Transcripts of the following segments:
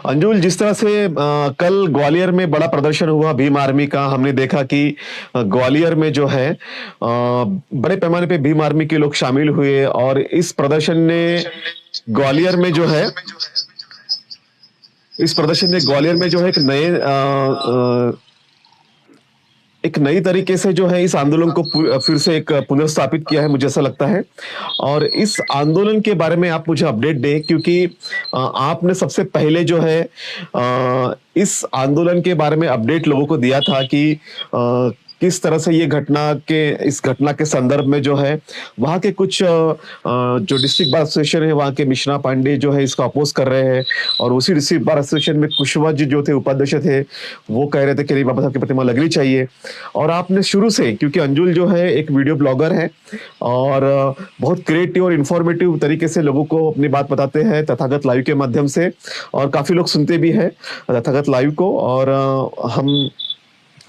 अंजुल, जिस तरह से कल ग्वालियर में बड़ा प्रदर्शन हुआ भीम आर्मी का, हमने देखा कि ग्वालियर में जो है बड़े पैमाने पे भीम आर्मी के लोग शामिल हुए और इस प्रदर्शन ने ग्वालियर में जो है इस प्रदर्शन ने ग्वालियर में जो है एक नई तरीके से जो है इस आंदोलन को फिर से एक पुनर्स्थापित किया है, मुझे ऐसा लगता है। और इस आंदोलन के बारे में आप मुझे अपडेट दें, क्योंकि आपने सबसे पहले जो है इस आंदोलन के बारे में अपडेट लोगों को दिया था कि किस तरह से इस घटना के संदर्भ में जो है वहाँ के कुछ जो डिस्ट्रिक्ट बार एसोसिएशन है, वहाँ के मिश्रा पांडे जो है इसको अपोज कर रहे हैं। और उसी डिस्ट्रिक्ट बार एसोसिएशन में कुशवाहा जी जो थे, उपाध्यक्ष थे, वो कह रहे थे कि नहीं, बाबा साहब की प्रतिमा लगनी चाहिए। और आपने शुरू से, क्योंकि अंजुल जो है एक वीडियो ब्लॉगर है और बहुत क्रिएटिव और इंफॉर्मेटिव तरीके से लोगों को अपनी बात बताते हैं तथागत लाइव के माध्यम से, और काफी लोग सुनते भी हैं तथागत लाइव को। और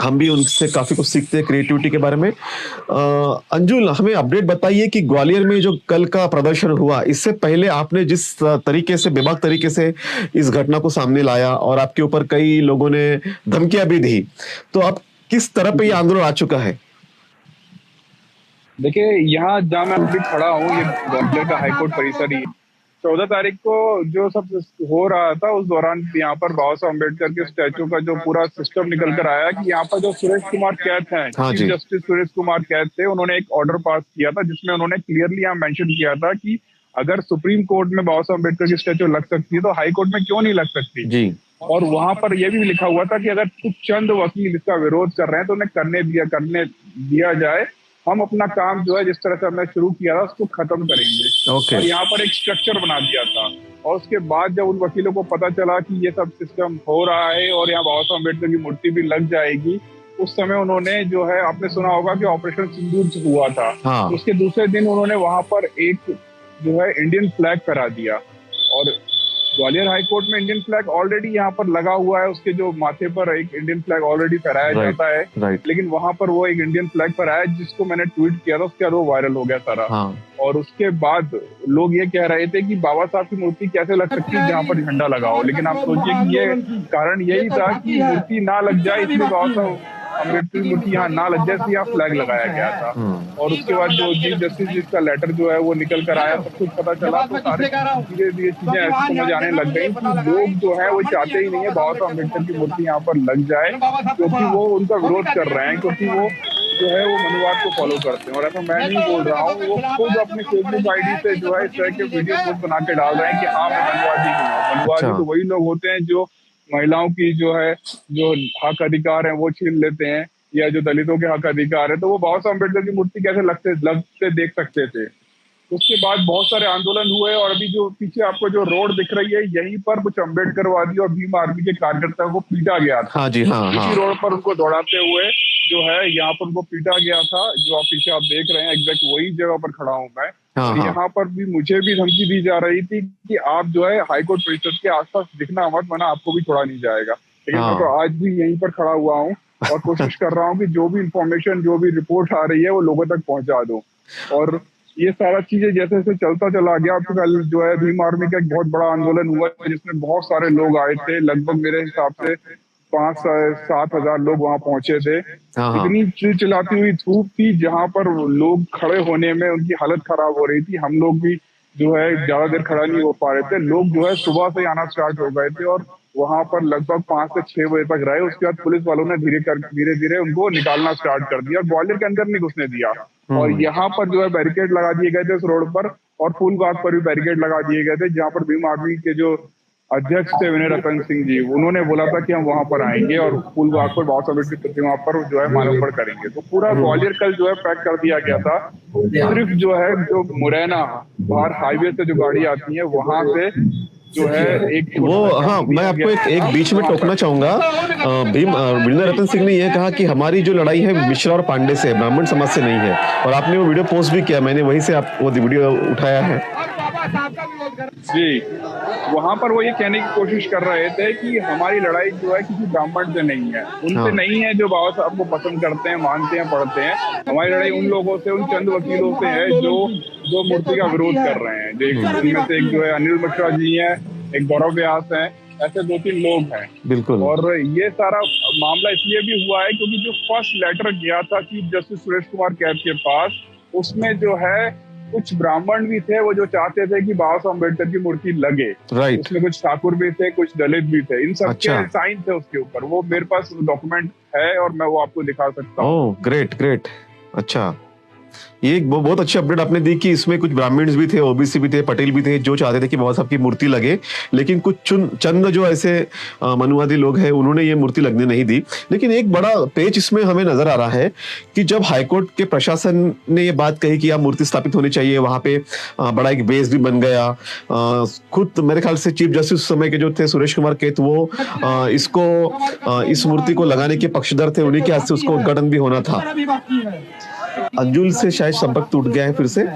हम भी उनसे काफी कुछ सीखते हैं क्रिएटिविटी के बारे में। अंजुल, हमें अपडेट बताइए कि ग्वालियर में जो कल का प्रदर्शन हुआ, इससे पहले आपने जिस तरीके से, बेबाक तरीके से इस घटना को सामने लाया और आपके ऊपर कई लोगों ने धमकियां भी दी, तो अब किस तरह पे ये आंदोलन आ चुका है? देखिए, यहाँ जहाँ मैं अभी खड़ा हूँ, ये ग्वालियर का हाईकोर्ट परिसर ही। 14 तारीख को जो सब हो रहा था, उस दौरान यहाँ पर बाबा साहब अम्बेडकर के स्टैचू का जो पूरा सिस्टम निकल कर आया कि यहाँ पर जो सुरेश कुमार कैथ हैं, चीफ जस्टिस सुरेश कुमार कैथ थे, उन्होंने एक ऑर्डर पास किया था जिसमें उन्होंने क्लियरली यहाँ मेंशन किया था कि अगर सुप्रीम कोर्ट में बाबा साहब अम्बेडकर की स्टैचू लग सकती है तो हाई कोर्ट में क्यों नहीं लग सकती जी। और वहां पर यह भी लिखा हुआ था कि अगर कुछ चंद वकील इसका विरोध कर रहे हैं तो उन्हें करने दिया जाए। हम अपना काम जो है जिस तरह से हमने शुरू किया था उसको खत्म करेंगे। और यहाँ पर एक स्ट्रक्चर बना दिया था। और उसके बाद जब उन वकीलों को पता चला कि ये सब सिस्टम हो रहा है और यहाँ बाबा साहब अम्बेडकर की मूर्ति भी लग जाएगी, उस समय उन्होंने जो है, आपने सुना होगा कि ऑपरेशन सिंदूर हुआ था। हाँ। उसके दूसरे दिन उन्होंने वहां पर एक जो है इंडियन फ्लैग फहरा दिया। और ग्वालियर हाई कोर्ट में इंडियन फ्लैग ऑलरेडी यहाँ पर लगा हुआ है, उसके जो माथे पर एक इंडियन फ्लैग ऑलरेडी फहराया जाता है। लेकिन वहां पर वो एक इंडियन फ्लैग फहराया जिसको मैंने ट्वीट किया था, उसके बाद वो वायरल हो गया सारा। हाँ। और उसके बाद लोग ये कह रहे थे कि बाबा साहब की मूर्ति कैसे लग सकती है जहाँ पर झंडा लगा हो। लेकिन आप सोचिए कि ये कारण यही था कि मूर्ति ना लग जाए, इसलिए बाबा साहब अम्बेडकर की मूर्ति यहाँ ना लग जाए, इसलिए यहाँ फ्लैग लगाया गया था। और उसके बाद जो चीफ जस्टिस जिसका लेटर जो है वो निकल कर आया, सब कुछ पता चला, तो सारे धीरे धीरे चीजें ऐसे समझ आने लग गई कि लोग जो है वो चाहते ही नहीं है बाबा साहब अम्बेडकर की मूर्ति यहाँ पर लग जाए, क्योंकि वो उनका विरोध कर रहे हैं, क्योंकि वो जो है वो मनुवाद को फॉलो करते हैं। और ऐसा मैं नहीं बोल रहा हूँ, वो खुद अपनी फेसबुक आईडी से जो है इस तरह के वीडियो पोस्ट बना के डाल रहे हैं कि हाँ मैं मनवादी हूँ। मनवादी तो वही लोग होते हैं जो महिलाओं की जो हक अधिकार है वो छीन लेते हैं, या जो दलितों के हक अधिकार है। तो वो बाबा साहब अम्बेडकर की मूर्ति कैसे लगते देख सकते थे। उसके बाद बहुत सारे आंदोलन हुए और अभी जो पीछे आपको जो रोड दिख रही है, यहीं पर कुछ अम्बेडकरवादी और भीम आर्मी के कार्यकर्ताओं को पीटा गया था। हाँ जी, हाँ, इसी रोड पर उनको दौड़ाते हुए जो है यहाँ पर उनको पीटा गया था। जो आप पीछे आप देख रहे हैं, एग्जैक्ट वही जगह पर खड़ा हूँ मैं। यहाँ पर भी मुझे भी धमकी दी जा रही थी कि आप जो है हाईकोर्ट परिसर के आसपास दिखना मत, वरना आपको भी छोड़ा नहीं जाएगा। लेकिन मैं तो आज भी यहीं पर खड़ा हुआ हूँ और कोशिश कर रहा हूँ कि जो भी इंफॉर्मेशन, जो भी रिपोर्ट आ रही है वो लोगों तक पहुंचा दूं। और ये सारा चीजें जैसे जैसे चलता चला गया, अब कल जो है भीम आर्मी का एक बहुत बड़ा आंदोलन हुआ जिसमें बहुत सारे लोग आए थे। लगभग मेरे हिसाब से 5-7 हजार लोग वहां पहुंचे थे। इतनी चिलचिलाती हुई धूप थी जहां पर लोग खड़े होने में उनकी हालत खराब हो रही थी। हम लोग भी जो है ज्यादा देर खड़ा नहीं हो पा रहे थे। लोग जो है सुबह से आना स्टार्ट हो गए थे और वहां पर लगभग 5 से 6 बजे तक रहे। उसके बाद पुलिस वालों ने धीरे धीरे उनको निकालना स्टार्ट कर दिया, ग्वालियर के अंदर नहीं घुसने दिया। और यहाँ पर जो है बैरिकेड लगा दिए गए थे इस रोड पर, और फूलबाग पर भी बैरिकेड लगा दिए गए थे, जहाँ पर भीम आर्मी के जो अध्यक्ष थे विनय रतन सिंह जी, उन्होंने बोला था कि हम वहां पर आएंगे और फूलबाग पर बाबा साहब अम्बेडकर की प्रतिमा पर जो है माल्यार्पण करेंगे। तो पूरा ग्वालियर कल जो है पैक कर दिया गया था। सिर्फ जो है जो मुरैना बाहर हाईवे से जो गाड़ी आती है वहां से जो है एक वो, हाँ, मैं आपको एक बीच में टोकना चाहूंगा। विनय रतन सिंह ने यह कहा कि हमारी जो लड़ाई है मिश्रा और पांडे से, ब्राह्मण समाज से नहीं है, और आपने वो वीडियो पोस्ट भी किया, मैंने वहीं से आप वो वीडियो उठाया है जी। वहां पर वो ये कहने की कोशिश कर रहे थे कि हमारी लड़ाई जो है किसी ब्राह्मण से नहीं है, उनसे नहीं है जो बाबा साहब को पसंद करते हैं, मानते हैं, पढ़ते हैं। हमारी लड़ाई उन लोगों से, उन चंद वकीलों से है जो मूर्ति का विरोध कर रहे हैं। जो इनमें से एक जो है अनिल मिश्रा जी है, एक गौरव व्यास है, ऐसे 2-3 लोग हैं। बिल्कुल। और ये सारा मामला इसलिए भी हुआ है क्योंकि जो फर्स्ट लेटर गया था चीफ जस्टिस सुरेश कुमार कैत के पास, उसमें जो है कुछ ब्राह्मण भी थे वो जो चाहते थे कि बाबा साहब अम्बेडकर की मूर्ति लगे। राइट। उसमें कुछ ठाकुर भी थे, कुछ दलित भी थे, इन सबके अच्छा। साइन थे उसके ऊपर। वो मेरे पास डॉक्यूमेंट है और मैं वो आपको दिखा सकता हूँ। Oh great great. अच्छा, ये एक बहुत अच्छी अपडेट आपने दी कि इसमें कुछ ब्राह्मण्स भी थे, ओबीसी भी थे, पटेल भी थे जो चाहते थे कि बाबा साहब की मूर्ति लगे, लेकिन कुछ चंद जो ऐसे मनुवादी लोग हैं उन्होंने ये मूर्ति लगने नहीं दी। लेकिन एक बड़ा पेच इसमें हमें नजर आ रहा है कि जब हाईकोर्ट के प्रशासन ने ये बात कही कि यहाँ मूर्ति स्थापित होनी चाहिए, वहां पे बड़ा एक बेस भी बन गया। खुद मेरे ख्याल से चीफ जस्टिस उस समय के जो थे सुरेश कुमार कैत, वो इस मूर्ति को लगाने के पक्षधर थे, उन्हीं के हाथ से उसको उद्घाटन भी होना था। अंजुल से शायद संपर्क टूट गया है फिर से।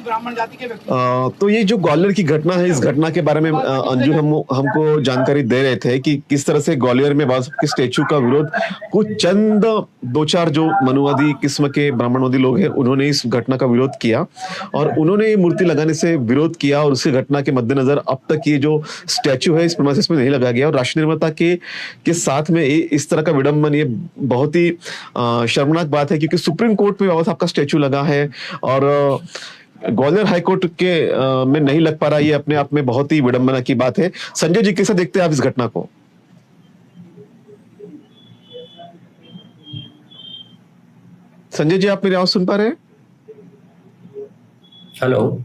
ब्राह्मण जाति के व्यक्ति। तो ये जो ग्वालियर की घटना है, इस घटना के बारे में अंजुल हमको जानकारी दे रहे थे कि किस तरह से ग्वालियर में बाबा साहब के स्टेचू का विरोध कुछ चंद 2-4 जो मनुवादी किस्म के ब्राह्मणवादी लोग हैं उन्होंने इस घटना का विरोध किया और उन्होंने ये मूर्ति लगाने से विरोध किया। और उसी घटना के मद्देनजर अब तक ये जो स्टैचू है इस प्रीमाइसेस में नहीं लगाया गया। और राष्ट्र निर्माता के साथ में इस तरह का विडंबन, ये बहुत ही शर्मनाक बात है, क्योंकि सुप्रीम कोर्ट में बाबा साहब का स्टैचू लगा है और ग्वालियर हाईकोर्ट के में नहीं लग पा रहा। ये अपने आप में बहुत ही विडंबना की बात है। संजय जी, कैसे देखते हैं आप इस घटना को? संजय जी, आप मेरी आवाज सुन पा रहे हैं? हेलो।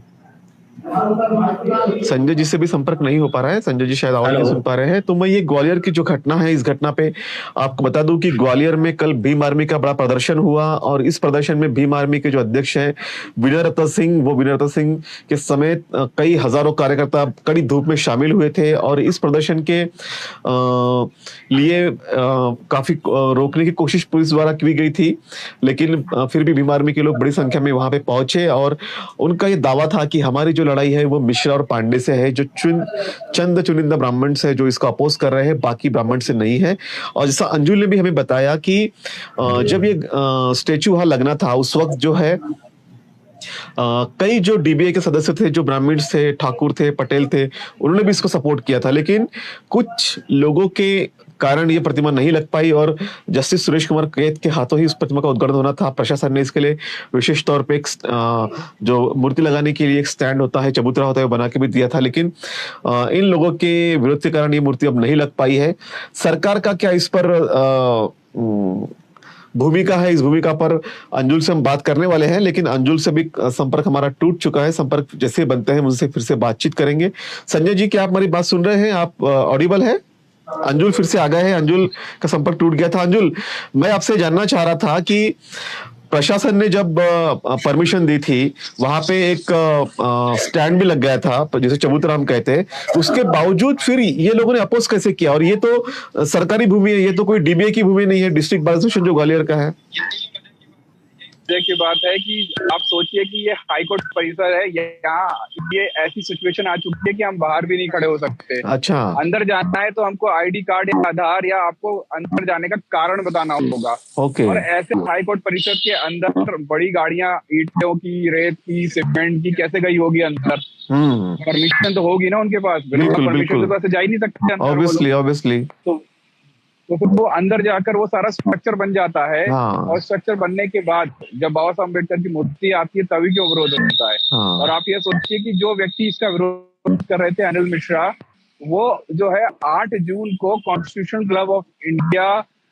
संजय जी से भी संपर्क नहीं हो पा रहा है। संजय जी शायद आवाज नहीं सुन पा रहे हैं। तो मैं ये ग्वालियर की जो घटना है, इस घटना पे आपको बता दूं कि ग्वालियर में कल भीम आर्मी का बड़ा प्रदर्शन हुआ और इस प्रदर्शन में भीम आर्मी के जो अध्यक्ष हैं विनय रतन सिंह, वो विनय रतन सिंह के समेत कई हजारों कार्यकर्ता कड़ी धूप में शामिल हुए थे और इस प्रदर्शन के लिए काफी रोकने की कोशिश पुलिस द्वारा की गई थी, लेकिन फिर भी भीम आर्मी के लोग बड़ी संख्या में वहां पे पहुंचे और उनका ये दावा था कि हमारी जो लड़ाई है वो मिश्रा और पांडे से है, जो चंद चुनिंदा ब्राह्मण से जो इसको अपोज कर रहे हैं, बाकी ब्राह्मण से नहीं है। और जैसा अंजुल ने भी हमें बताया कि जब ये स्टेचू वहां लगना था उस वक्त जो है कई जो डीबीए के सदस्य थे, जो ब्राह्मण थे, ठाकुर थे, पटेल थे, उन्होंने भी इसको सपोर्ट किया था, लेकिन कुछ लोगों के कारण ये प्रतिमा नहीं लग पाई और जस्टिस सुरेश कुमार कैत के हाथों ही उस प्रतिमा का उद्घाटन होना था। प्रशासन ने इसके लिए विशेष तौर पे जो मूर्ति लगाने के लिए एक स्टैंड होता है, चबूतरा होता है, वो बना के भी दिया था, लेकिन इन लोगों के विरोध के कारण ये मूर्ति अब नहीं लग पाई है। सरकार का क्या इस पर भूमिका है? इस भूमिका पर अंजुल से हम बात करने वाले हैं, लेकिन अंजुल से भी संपर्क हमारा टूट चुका है। संपर्क जैसे बनते हैं उनसे फिर से बातचीत करेंगे। संजय जी, क्या आप हमारी बात सुन रहे हैं? आप ऑडिबल है? अंजुल फिर से आ गए हैं। अंजुल का संपर्क टूट गया था। अंजुल, मैं आपसे जानना चाह रहा था कि प्रशासन ने जब परमिशन दी थी, वहां पे एक स्टैंड भी लग गया था जिसे चबूतरा हम कहते हैं, उसके बावजूद फिर ये लोगों ने अपोज कैसे किया? और ये तो सरकारी भूमि है, ये तो कोई डीबीए की भूमि नहीं है, डिस्ट्रिक्ट बार एसोसिएशन जो ग्वालियर का है। की बात है कि आप सोचिए कि ये हाईकोर्ट परिसर है, यहाँ ये ऐसी सिचुएशन आ चुकी है कि हम बाहर भी नहीं खड़े हो सकते। अच्छा। अंदर जाना है तो हमको आईडी कार्ड या आधार या आपको अंदर जाने का कारण बताना होगा। ओके। और ऐसे हाईकोर्ट परिसर के अंदर बड़ी गाड़ियां ईंटों की, रेत की, सीमेंट की कैसे गई होगी अंदर? परमिशन तो होगी ना उनके पास। बिल्कुल परमिशन से जा ही नहीं सकते ऑब्वियसली। तो फिर वो अंदर जाकर वो सारा स्ट्रक्चर बन जाता है। हाँ। और स्ट्रक्चर बनने के बाद जब बाबा साहब अम्बेडकर की मूर्ति आती है तभी क्यों विरोध होता है। हाँ। और आप ये सोचिए कि जो व्यक्ति इसका विरोध कर रहे थे, अनिल मिश्रा, वो जो है 8 जून को constitution club of India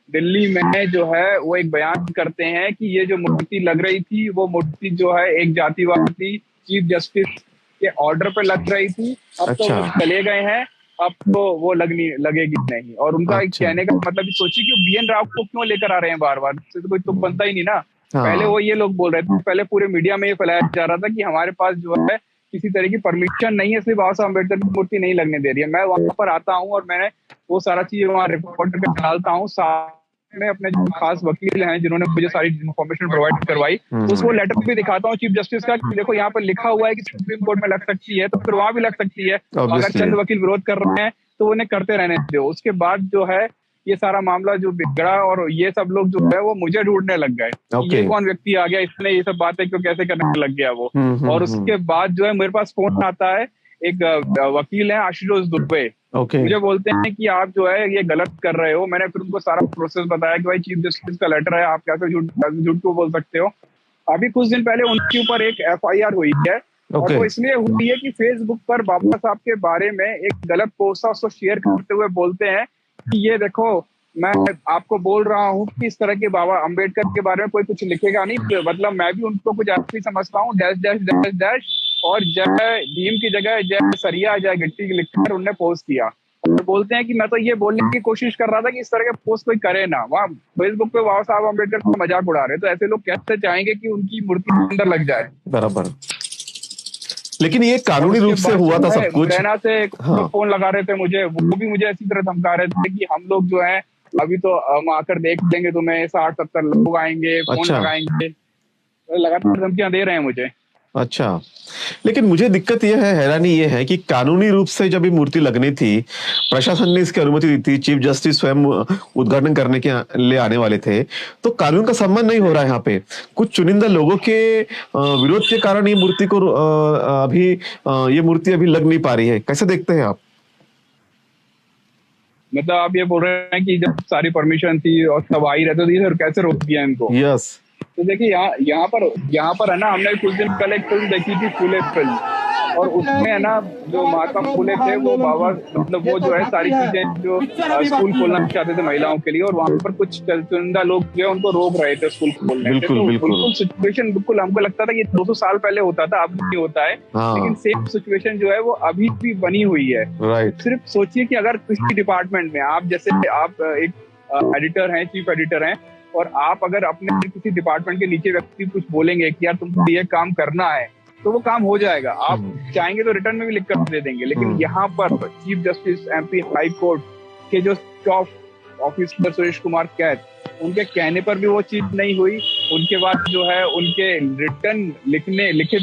Delhi में जो है वो एक बयान करते हैं कि ये जो मूर्ति लग रही थी वो मूर्ति जो है एक जातिवादी चीफ जस्टिस के ऑर्डर पे लग रही थी। अब तो वो चले गए हैं, अब तो वो लगेगी नहीं। और उनका एक कहने का मतलब सोचिए कि बीएन राव को क्यों लेकर आ रहे हैं बार बार, इससे तो कोई तुक बनता ही नहीं ना। पहले वो ये लोग बोल रहे थे, पहले पूरे मीडिया में ये फैलाया जा रहा था कि हमारे पास जो है किसी तरह की परमिशन नहीं है, सिर्फ बाबा साहब अम्बेडकर की मूर्ति नहीं लगने दे रही है। मैं वहां पर आता हूँ और मैंने वो सारा चीज वहाँ रिपोर्ट पे डालता हूँ, साथ में अपने जो खास वकील हैं जिन्होंने मुझे सारी इन्फॉर्मेशन प्रोवाइड करवाई, तो उसको लेटर भी दिखाता हूँ चीफ जस्टिस का कि देखो यहाँ पर लिखा हुआ है कि सुप्रीम कोर्ट में लग सकती है, तो फिर वहां भी लग सकती है। अगर चंद वकील विरोध कर रहे हैं तो उन्हें करते रहने दो। उसके बाद जो है ये सारा मामला जो बिगड़ा और ये सब लोग जो है वो मुझे ढूंढने लग गए। ये कौन व्यक्ति आ गया, इसने ये सब बातें क्यों कैसे करने लग गया वो। और उसके बाद जो है मेरे पास फोन आता है एक वकील है आशुतोष दुबे, ओके। मुझे बोलते हैं कि आप जो है ये गलत कर रहे हो। मैंने फिर उनको सारा प्रोसेस बताया कि भाई चीफ जस्टिस का लेटर है, आप कैसे झूठ को बोल सकते हो। अभी कुछ दिन पहले उनके ऊपर एक एफआईआर हुई है, और ओके। वो इसलिए हुई है कि फेसबुक पर बाबा साहब के बारे में एक गलत पोस्ट उसको शेयर करते हुए बोलते हैं कि ये देखो, मैं आपको बोल रहा हूँ कि इस तरह के बाबा अंबेडकर के बारे में कोई कुछ लिखेगा नहीं, मतलब मैं भी उनको कुछ ऐसे ही समझता हूँ, डैश डैश डैश डैश, और जय भीम की जगह जय सरिया जय गिट्टी लिखकर उनने पोस्ट किया। और बोलते हैं कि मैं तो ये बोलने की कोशिश कर रहा था कि इस तरह के पोस्ट कोई करे ना। वहाँ फेसबुक पे बाबा साहब अम्बेडकर का मजाक उड़ा रहे, तो ऐसे लोग कैसे चाहेंगे कि उनकी मूर्ति अंदर लग जाए। बराबर। लेकिन ये और कानूनी उसके रूप से बाद हुआ जो था है सब कुछ। मुरैना से हाँ। फोन लगा रहे थे मुझे, वो भी मुझे इसी तरह धमका रहे थे कि हम लोग जो है अभी तो हम आकर देख देंगे तुम्हें, 60-70 लोग आएंगे, फोन अच्छा। लगाएंगे, तो लगातार धमकियां दे रहे हैं मुझे। अच्छा, लेकिन मुझे दिक्कत यह है, हैरानी यह है कि कानूनी रूप से जब ये मूर्ति लगनी थी, प्रशासन ने इसकी अनुमति दी थी, चीफ जस्टिस स्वयं उद्घाटन करने के लिए आने वाले थे, तो कानून का सम्मान नहीं हो रहा है यहाँ पे। कुछ चुनिंदा लोगों के विरोध के कारण ये मूर्ति को ये मूर्ति अभी लग नहीं पा रही है। कैसे देखते हैं आप? मतलब आप ये बोल रहे हैं कि जब सारी परमिशन थी और सब आ ही रहते थे, फिर कैसे रोक दिया इनको? यस। तो देखिए यहाँ पर है ना, हमने कुछ दिन पहले एक फिल्म देखी थी, फूले फिल्म, और उसमें है ना जो महात्मा फूले थे वो बाबा, मतलब वो जो है सारी चीजें जो स्कूल खोलना चाहते थे महिलाओं के लिए, और वहां पर कुछ चुनिंदा लोग जो है उनको रोक रहे थे स्कूल खोलने से। बिल्कुल, तो बिल्कुल। बिल्कुल सिचुएशन बिल्कुल हमको लगता था कि 200 साल पहले होता था, अब नहीं होता है। हाँ। लेकिन सेम सिचुएशन जो है वो अभी भी बनी हुई है। राइट। सिर्फ सोचिए कि अगर किसी डिपार्टमेंट में आप जैसे आप एक एडिटर हैं, चीफ एडिटर हैं, और आप अगर अपने किसी डिपार्टमेंट के नीचे व्यक्ति कुछ बोलेंगे कि यार तुमको ये काम करना है, तो वो काम हो जाएगा। आप चाहेंगे तो रिटर्न में भी लिख कर दे देंगे। लेकिन यहाँ पर chief justice MP high court के जो चीफ ऑफिसर सुरेश कुमार कैद, उनके कहने पर भी वो चीज नहीं हुई। उनके बाद जो है उनके रिटर्न लिखित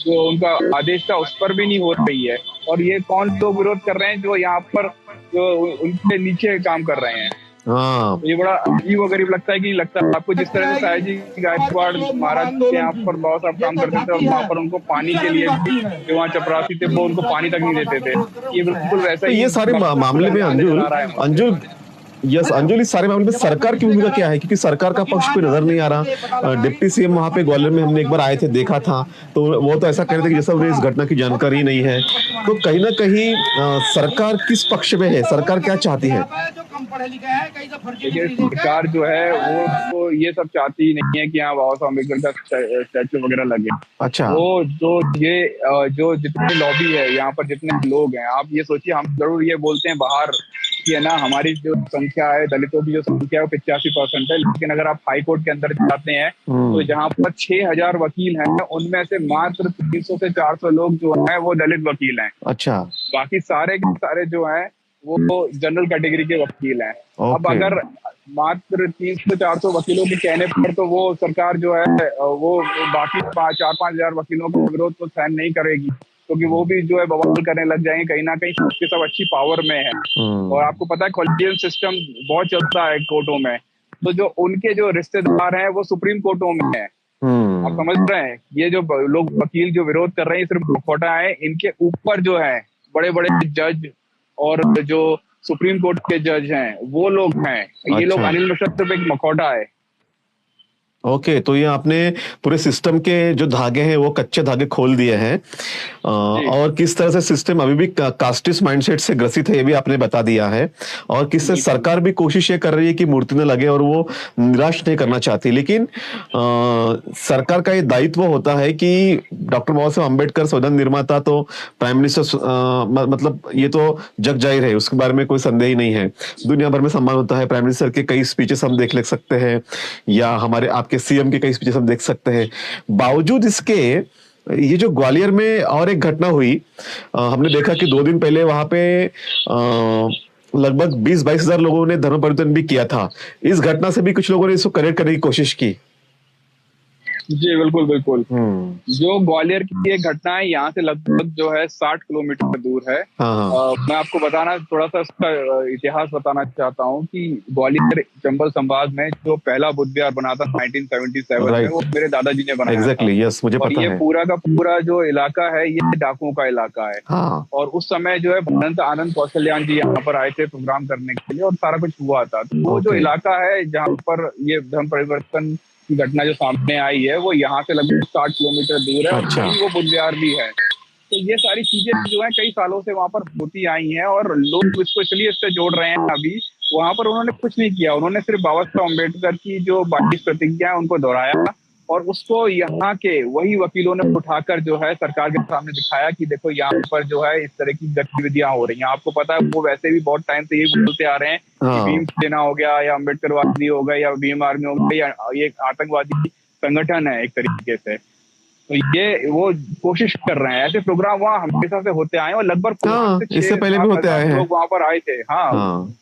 जो उनका आदेश था उस पर भी नहीं हो रही है। और ये कौन लोग विरोध कर रहे हैं? जो यहाँ पर जो उनके नीचे काम कर रहे हैं। हाँ। ये बड़ा अजीब और गरीब लगता है कि लगता है आपको, जिस तरह से सायाजी गायकवाड़ महाराज के यहाँ पर बहुत साहब काम करते थे, और वहाँ पर उनको पानी के लिए भी जो वहाँ चपरासी थे वो उनको पानी तक नहीं देते थे। ये बिल्कुल वैसा तो ही ये सारे मामले में अंजुल यस अंजुल, इस सारे मामले में सरकार की भूमिका क्या है? क्योंकि सरकार का पक्ष कोई नजर नहीं आ रहा। डिप्टी सीएम वहां पे ग्वालियर में हमने एक बार आए थे, देखा था, तो वो तो ऐसा कह रहे थे कि जैसा उन्हें इस घटना की जानकारी नहीं है। तो कहीं ना कहीं सरकार किस पक्ष में है? सरकार क्या चाहती है? देखिए सरकार जो है वो तो ये सब चाहती नहीं है कि यहाँ बाबा साहब अम्बेडकर का स्टैचू वगैरह लगे। अच्छा। वो जो जितने लॉबी है यहाँ पर, जितने लोग हैं, आप ये सोचिए, हम जरूर ये बोलते हैं बाहर कि है ना हमारी जो संख्या है, दलितों की जो संख्या है वो 85% है, लेकिन अगर आप हाई कोर्ट के अंदर जाते हैं तो जहाँ पर 6000 वकील हैं, उनमें से मात्र 300 से 400 लोग जो हैं वो दलित वकील हैं। अच्छा। बाकी सारे के सारे जो हैं वो जनरल कैटेगरी के वकील हैं। अब अगर मात्र 300 से 400 वकीलों के कहने पर तो वो सरकार जो है वो बाकी 4-5 हजार वकीलों का विरोध तो सहन नहीं करेगी, क्योंकि वो भी जो है बवाल करने लग जाएंगे। कहीं ना कहीं सबके सब अच्छी पावर में है, और आपको पता है कॉलेजियम सिस्टम बहुत चलता है कोर्टों में, तो जो उनके जो रिश्तेदार हैं वो सुप्रीम कोर्टों में है। आप समझ रहे हैं, ये जो लोग वकील जो विरोध कर रहे हैं सिर्फ मुखौटा है, इनके ऊपर जो है बड़े बड़े जज और जो सुप्रीम कोर्ट के जज हैं वो लोग हैं। ये लोग अनिल मिश्रा सिर्फ एक मुखौटा है। ओके, तो ये आपने पूरे सिस्टम के जो धागे हैं वो कच्चे धागे खोल दिए हैं, और किस तरह से सिस्टम अभी भी कास्टिस्ट माइंडसेट से ग्रसित है ये भी आपने बता दिया है, और किस तरह सरकार भी कोशिश ये कर रही है कि मूर्ति न लगे, और वो निराश नहीं करना चाहती। लेकिन सरकार का ये दायित्व होता है कि डॉक्टर बाबा साहब अम्बेडकर संविधान निर्माता तो प्राइम मिनिस्टर, मतलब ये तो जग जाहिर है, उसके बारे में कोई संदेह ही नहीं है। दुनिया भर में सम्मान होता है, प्राइम मिनिस्टर के कई स्पीचेस हम देख सकते हैं, या हमारे आपके सीएम के कई स्पीचेस हम देख सकते हैं। बावजूद इसके ये जो ग्वालियर में और एक घटना हुई, हमने देखा कि 2 दिन पहले वहां पे लगभग 20-22 हजार लोगों ने धर्म परिवर्तन भी किया था। इस घटना से भी कुछ लोगों ने इसको करेक्ट करने की कोशिश की। जी बिल्कुल बिल्कुल। हम्म। जो ग्वालियर की एक घटना है, यहाँ से लगभग जो है 60 किलोमीटर दूर है। हाँ हाँ। मैं आपको बताना थोड़ा सा इसका इतिहास बताना चाहता हूँ कि ग्वालियर चंबल संभाग में जो पहला बुद्ध विहार बना था 1977 में, वो राइट। मेरे दादाजी ने बनाया था। एग्जैक्टली, यस, मुझे और पता ये है। पूरा का पूरा जो इलाका है ये डाकुओं का इलाका है। हाँ। और उस समय जो है भगवंत आनंद कौशल्यान जी यहाँ पर आए थे प्रोग्राम करने के लिए, और सारा कुछ हुआ था। तो वो जो ओके। इलाका है जहाँ पर ये धर्म परिवर्तन की घटना जो सामने आई है, वो यहाँ से लगभग 60 किलोमीटर दूर है, और अच्छा। वहीं वो बुद्ध विहार भी है। तो ये सारी चीजें जो है कई सालों से वहां पर होती आई हैं, और लोग इसको इसलिए इससे जोड़ रहे हैं अभी। वहां पर उन्होंने कुछ नहीं किया, उन्होंने सिर्फ बाबा साहब अम्बेडकर की जो 22 प्रतिज्ञा है उनको दोहराया, और उसको यहाँ के वही वकीलों ने उठाकर जो है सरकार के सामने दिखाया कि देखो यहाँ पर जो है इस तरह की गतिविधियां हो रही हैं। आपको पता है वो वैसे भी बहुत टाइम से यही बोलते आ रहे हैं कि हाँ। भीम सेना हो गया, या अम्बेडकरवादी हो गया, या भीम आर्मी हो गया, या ये आतंकवादी संगठन है एक तरीके से। तो ये वो कोशिश कर रहे हैं, ऐसे प्रोग्राम वहाँ हमेशा से होते आए हैं, और लगभग 5 हाँ, से इससे 6 पहले भी होते आए हैं। लोग वहां पर आए थे। हाँ, हाँ,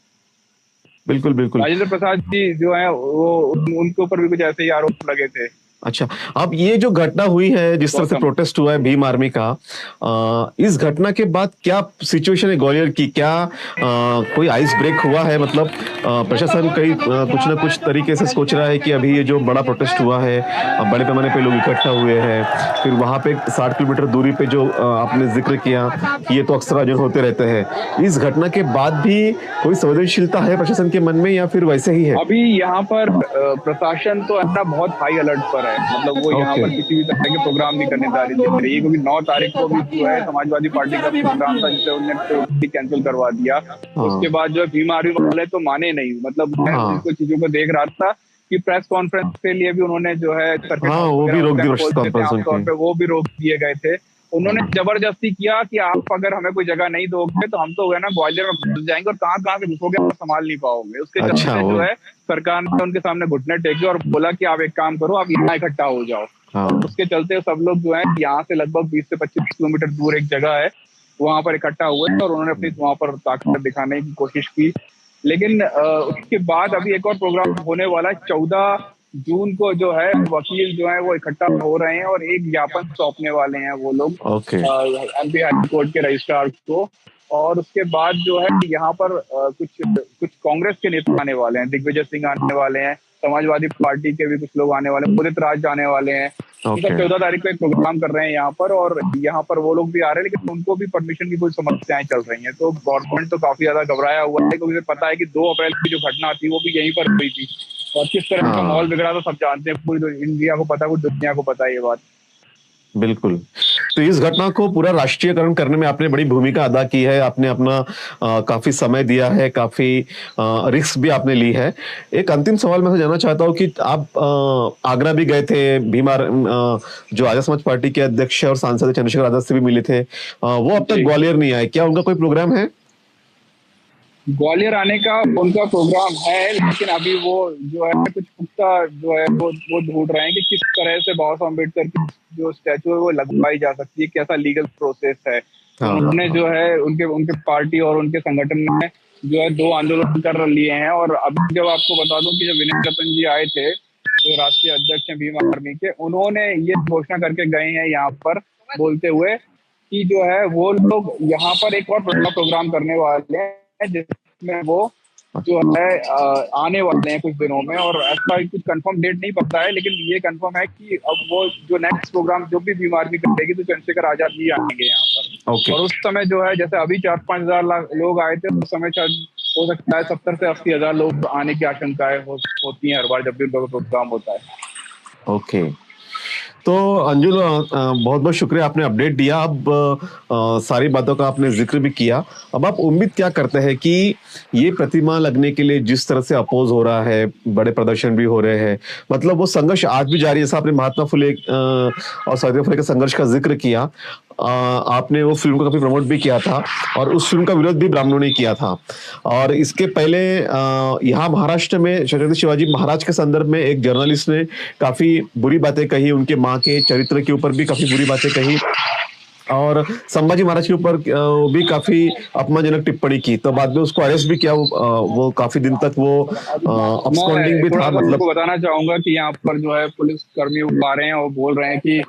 बिल्कुल बिल्कुल। राजेंद्र प्रसाद जी जो है वो उनके ऊपर भी कुछ ऐसे ही आरोप लगे थे। अच्छा, अब ये जो घटना हुई है, जिस तरह से गौतम, प्रोटेस्ट हुआ है भीम आर्मी का, इस घटना के बाद क्या सिचुएशन है ग्वालियर की? क्या कोई आइस ब्रेक हुआ है? मतलब प्रशासन कहीं कुछ ना कुछ तरीके से सोच रहा है कि अभी ये जो बड़ा प्रोटेस्ट हुआ है, बड़े पैमाने पे लोग इकट्ठा हुए हैं, फिर वहां पे 60 किलोमीटर दूरी पे जो आपने जिक्र किया कि ये तो अक्सर आयोजन होते रहते हैं, इस घटना के बाद भी कोई संवेदनशीलता है प्रशासन के मन में, या फिर वैसे ही है? अभी यहाँ पर प्रशासन तो है ना बहुत हाई अलर्ट पर है। मतलब वो यहाँ पर किसी भी तरह के प्रोग्राम नहीं करने जा रही है, क्योंकि 9 तारीख को भी जो है समाजवादी पार्टी का प्रोग्राम था, जिसे उन्होंने कैंसिल करवा दिया। उसके बाद जो है भीम आर्मी वाले तो माने नहीं। मतलब मैं कुछ चीजों को देख रहा था कि प्रेस कॉन्फ्रेंस के लिए भी उन्होंने जो है वो भी रोक दी प्रेस कॉन्फ्रेंस आमतौर पर वो भी रोक दिए गए थे। उन्होंने जबरदस्ती किया कि आप अगर हमें कोई जगह नहीं दोगे तो हम तो है ना ग्वालियर में घुस जाएंगे, और कहाँ कहाँ से घुसोगे आप संभाल नहीं पाओगे। उसके चलते जो है सरकार ने उनके सामने घुटने टेके और बोला कि आप एक काम करो, आप यहाँ इकट्ठा हो जाओ। और उसके चलते सब लोग जो है यहाँ से लगभग 20 से 25 किलोमीटर दूर एक जगह है, वहां पर इकट्ठा हुए, और उन्होंने अपनी वहां पर ताकत दिखाने की कोशिश की। लेकिन उसके बाद अभी एक और प्रोग्राम होने वाला है 14 जून को, जो है वकील जो है वो इकट्ठा हो रहे हैं और एक ज्ञापन सौंपने वाले हैं वो लोग एमपी हाई कोर्ट के रजिस्ट्रार को। और उसके बाद जो है यहाँ पर कुछ कांग्रेस के नेता आने वाले हैं, दिग्विजय सिंह आने वाले हैं, समाजवादी पार्टी के भी कुछ लोग आने वाले हैं, उदित राज आने वाले हैं। तो 14 तारीख को एक प्रोग्राम कर रहे हैं यहाँ पर, और यहाँ पर वो लोग भी आ रहे हैं, लेकिन उनको भी परमिशन की कोई समस्याएं चल रही हैं। तो गवर्नमेंट तो काफी ज्यादा घबराया हुआ है, क्योंकि पता है कि 2 अप्रैल की जो घटना थी वो भी यहीं पर हुई थी, और किस तरह का माहौल बिगड़ा तो सब जानते हैं, पूरी इंडिया को पता है, पूरी दुनिया को पता है ये बात। बिल्कुल। तो इस घटना को पूरा राष्ट्रीयकरण करने में आपने बड़ी भूमिका अदा की है, आपने अपना काफी समय दिया है, काफी रिस्क भी आपने ली है। एक अंतिम सवाल मैं जानना चाहता हूँ कि आप आगरा भी गए थे, जो आर्य समाज पार्टी के अध्यक्ष और सांसद चंद्रशेखर आजाद से भी मिले थे, वो अब तक ग्वालियर नहीं आए, क्या उनका कोई प्रोग्राम है? ग्वालियर आने का उनका प्रोग्राम है, लेकिन अभी वो जो है कुछ पुख्ता जो है वो ढूंढ रहे हैं कि किस तरह से बाबा साहब अम्बेडकर की जो स्टैचू है वो लगवाई जा सकती है, कैसा लीगल प्रोसेस है। उन्होंने जो है उनके पार्टी और उनके संगठन में जो है 2 आंदोलन कर लिए हैं। और अभी जब आपको बता दूं कि जब विनय रतन जी आए थे, जो राष्ट्रीय अध्यक्ष हैं भीम आर्मी के, उन्होंने ये घोषणा करके गए हैं यहाँ पर, बोलते हुए कि जो है वो लोग यहाँ पर एक और बड़ा प्रोग्राम करने वाले हैं, जिसमें वो जो है आने वाले हैं कुछ दिनों में। और ऐसा कुछ कंफर्म डेट नहीं पता है, लेकिन ये कंफर्म है कि अब वो जो नेक्स्ट प्रोग्राम जो भी भीम आर्मी करेगी तो चंद्रशेखर आजाद जी आएंगे यहाँ पर। और उस समय जो है जैसे अभी 4-5 हजार लोग आए थे, उस समय शायद हो सकता है 70 से 80 हजार लोग आने की आशंकाएं होती हैं हर बार जब भी उनका प्रोग्राम होता है। ओके। तो अंजुल, बहुत बहुत शुक्रिया, आपने अपडेट दिया। अब सारी बातों का आपने जिक्र भी किया। अब आप उम्मीद क्या करते हैं कि ये प्रतिमा लगने के लिए जिस तरह से अपोज हो रहा है, बड़े प्रदर्शन भी हो रहे हैं, मतलब वो संघर्ष आज भी जारी है? जैसा आपने महात्मा फुले और सावित्रीबाई फुले के संघर्ष का जिक्र किया, आपने वो फिल्म को काफी प्रमोट भी किया था, और उस फिल्म का विरोध भी ब्राह्मणों ने किया था। और इसके पहले यहाँ महाराष्ट्र में छत्रपति शिवाजी महाराज के संदर्भ में एक जर्नलिस्ट ने काफी बुरी बातें कही, उनके माँ के चरित्र के ऊपर भी काफी बुरी बातें कही, और संभाजी महाराज के ऊपर भी काफी अपमानजनक टिप्पणी की, तो बाद में उसको अरेस्ट भी किया। वो काफी दिन तक वो अब्सकॉन्डिंग भी मैं थोड़ा था, सा मतलब। आपको बताना चाहूंगा कि यहाँ पर जो है पुलिस कर्मी आ रहे हैं और बोल रहे हैं कि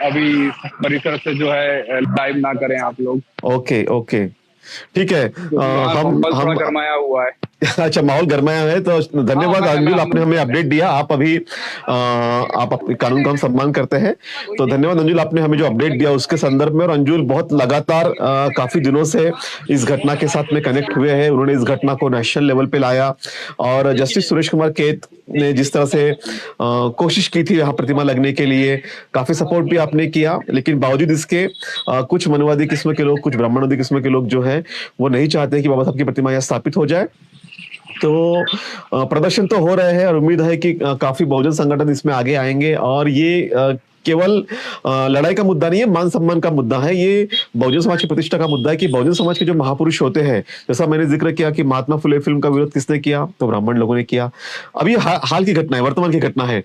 अभी परिसर से जो है लाइव ना करें आप लोग, ओके ओके, ठीक है। क्योंकि वहाँ हम माहौल थोड़ा हम गरमाया हुआ है। अच्छा, माहौल गरमाया है, तो हाँ धन्यवाद अंजुल, आपने हमें हम अपडेट दिया। आप अभी आप अपने कानून का हम सम्मान करते हैं, तो धन्यवाद अंजुल, आपने हमें जो अपडेट दिया उसके संदर्भ में। और अंजुल बहुत लगातार काफी दिनों से इस घटना के साथ में कनेक्ट हुए हैं, उन्होंने इस घटना को नेशनल लेवल पे लाया, और जस्टिस सुरेश कुमार कैत ने जिस तरह से कोशिश की थी यहाँ प्रतिमा लगने के लिए, काफी सपोर्ट भी आपने किया, लेकिन बावजूद इसके कुछ मनवादी किस्म के लोग, कुछ ब्राह्मणवादी किस्म के लोग जो है वो नहीं चाहते कि बाबा साहब की प्रतिमा यहाँ स्थापित हो जाए। तो प्रदर्शन तो हो रहे हैं, और उम्मीद है कि काफी बहुजन संगठन इसमें आगे आएंगे, और ये केवल लड़ाई का मुद्दा नहीं है, मान सम्मान का मुद्दा है, ये बहुजन समाज की प्रतिष्ठा का मुद्दा है कि बहुजन समाज के जो महापुरुष होते हैं, जैसा मैंने जिक्र किया कि महात्मा फुले फिल्म का विरोध किसने किया, तो ब्राह्मण लोगों ने किया। अभी हाल की घटना है, वर्तमान की घटना है,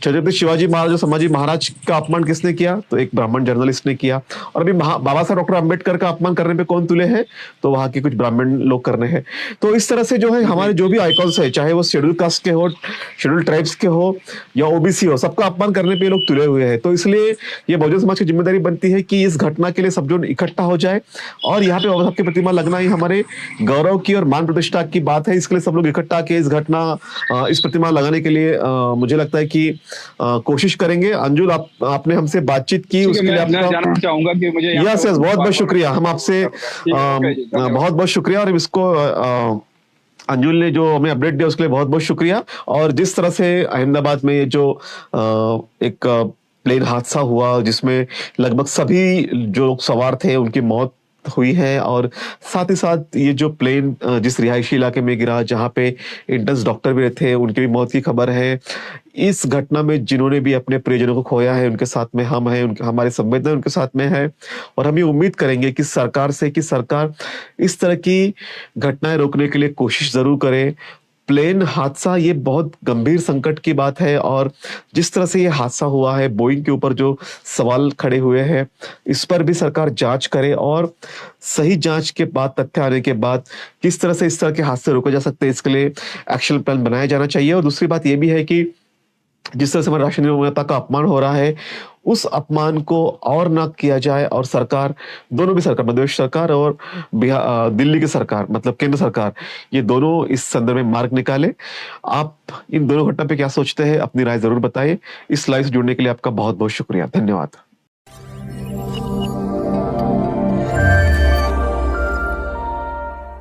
छत्रपति शिवाजी महाराज और संभाजी महाराज का अपमान किसने किया, तो एक ब्राह्मण जर्नलिस्ट ने किया। और अभी बाबा साहब डॉक्टर अंबेडकर का अपमान करने पे कौन तुले हैं, तो वहां के कुछ ब्राह्मण लोग कर रहे हैं। तो इस तरह से जो है हमारे जो भी आइकॉन्स है, चाहे वो शेड्यूल कास्ट के हो, शेड्यूल ट्राइब्स के हो या ओबीसी हो, सबका अपमान करने पे लोग तुले हुए हैं। तो इसलिए ये बहुजन समाज की जिम्मेदारी बनती है कि इस घटना के लिए सब जो इकट्ठा हो जाए, और यहाँ पे बाबा साहब की प्रतिमा लगना ही हमारे गौरव की और मान प्रतिष्ठा की बात है। इसके लिए सब लोग इकट्ठा के इस प्रतिमा लगाने के लिए मुझे लगता है कि कोशिश करेंगे। अंजुल, आपने हमसे बातचीत की, उसके लिए आपका जानना चाहूंगा कि मुझे यस यस बहुत बहुत शुक्रिया। हम आपसे बहुत बहुत शुक्रिया, और इसको अंजुल ने जो हमें अपडेट दिया उसके लिए बहुत बहुत शुक्रिया। और जिस तरह से अहमदाबाद में ये जो एक प्लेन हादसा हुआ जिसमें लगभग सभी जो लोग सवार थे उनकी मौत हुई है, और साथ ही साथ ये जो प्लेन जिस रिहायशी इलाके में गिरा जहां पे इंटर्न्स डॉक्टर भी थे, उनकी भी मौत की खबर है। इस घटना में जिन्होंने भी अपने प्रियजनों को खोया है, उनके साथ में हम हैं, हमारी संवेदना उनके साथ में है, और हम ये उम्मीद करेंगे कि सरकार इस तरह की घटनाएं रोकने के लिए कोशिश जरूर करे। प्लेन हादसा ये बहुत गंभीर संकट की बात है, और जिस तरह से ये हादसा हुआ है, बोइंग के ऊपर जो सवाल खड़े हुए हैं, इस पर भी सरकार जांच करे, और सही जांच के बाद, तथ्य आने के बाद किस तरह से इस तरह के हादसे रोके जा सकते हैं, इसके लिए एक्शन प्लान बनाया जाना चाहिए। और दूसरी बात ये भी है कि जिस तरह से हमारे राष्ट्रीय निर्माता का अपमान हो रहा है, उस अपमान को और न किया जाए, और सरकार, दोनों भी सरकार, मध्य प्रदेश सरकार और दिल्ली की सरकार, मतलब केंद्र सरकार, ये दोनों इस संदर्भ में मार्ग निकाले। आप इन दोनों घटना पे क्या सोचते हैं, अपनी राय जरूर बताइए। इस लाइव से जुड़ने के लिए आपका बहुत बहुत शुक्रिया, धन्यवाद।